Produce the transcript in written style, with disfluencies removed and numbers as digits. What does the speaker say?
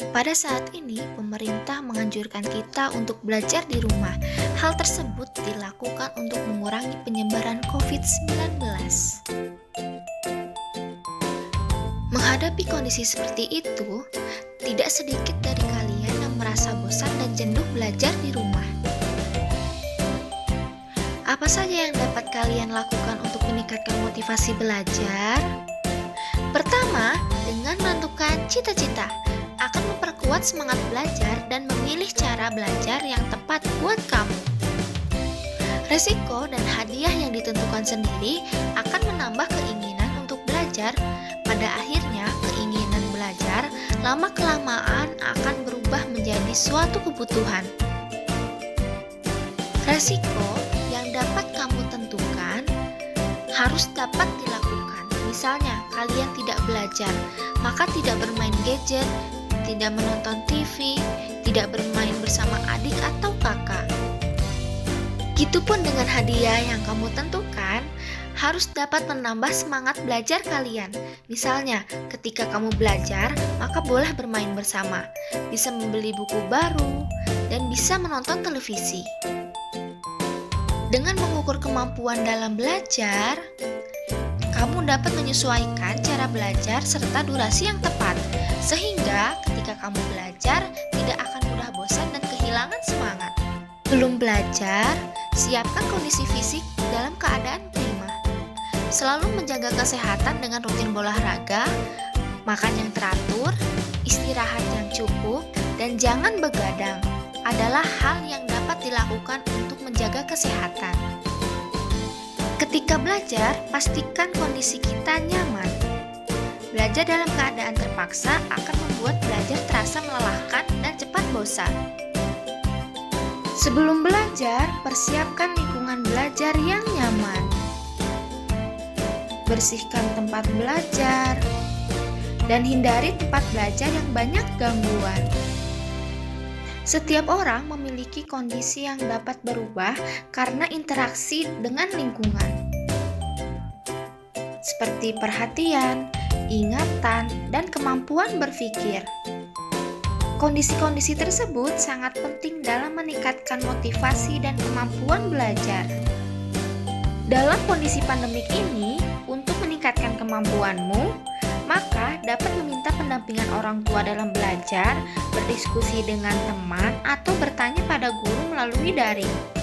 Pada saat ini, pemerintah menganjurkan kita untuk belajar di rumah. Hal tersebut dilakukan untuk mengurangi penyebaran COVID-19. Menghadapi kondisi seperti itu, tidak sedikit dari kalian yang merasa bosan dan jenuh belajar di rumah. Apa saja yang dapat kalian lakukan untuk meningkatkan motivasi belajar? Pertama, dengan menentukan cita-cita akan memperkuat semangat belajar dan memilih cara belajar yang tepat buat kamu. Resiko dan hadiah yang ditentukan sendiri akan menambah keinginan untuk belajar. Pada akhirnya, keinginan belajar lama-kelamaan akan berubah menjadi suatu kebutuhan. Resiko yang dapat kamu tentukan harus dapat dilakukan. Misalnya, kalian tidak belajar, maka tidak bermain gadget, tidak menonton TV, tidak bermain bersama adik atau kakak. Gitupun dengan hadiah yang kamu tentukan, harus dapat menambah semangat belajar kalian. Misalnya, ketika kamu belajar, maka boleh bermain bersama, bisa membeli buku baru, dan bisa menonton televisi. Dengan mengukur kemampuan dalam belajar, kamu dapat menyesuaikan cara belajar serta durasi yang tepat, sehingga ketika kamu belajar tidak akan mudah bosan dan kehilangan semangat. Belum belajar, siapkan kondisi fisik dalam keadaan prima. Selalu menjaga kesehatan dengan rutin berolahraga, makan yang teratur, istirahat yang cukup, dan jangan begadang adalah hal yang dapat dilakukan untuk menjaga kesehatan. Ketika belajar, pastikan kondisi kita nyaman. Belajar dalam keadaan terpaksa akan membuat belajar terasa melelahkan dan cepat bosan. Sebelum belajar, persiapkan lingkungan belajar yang nyaman. Bersihkan tempat belajar, dan hindari tempat belajar yang banyak gangguan. Setiap orang memiliki kondisi yang dapat berubah karena interaksi dengan lingkungan, seperti perhatian, ingatan, dan kemampuan berpikir. Kondisi-kondisi tersebut sangat penting dalam meningkatkan motivasi dan kemampuan belajar. Dalam kondisi pandemik ini, untuk meningkatkan kemampuanmu, maka dapat meminta pendampingan orang tua dalam belajar, berdiskusi dengan teman, atau bertanya pada guru melalui daring.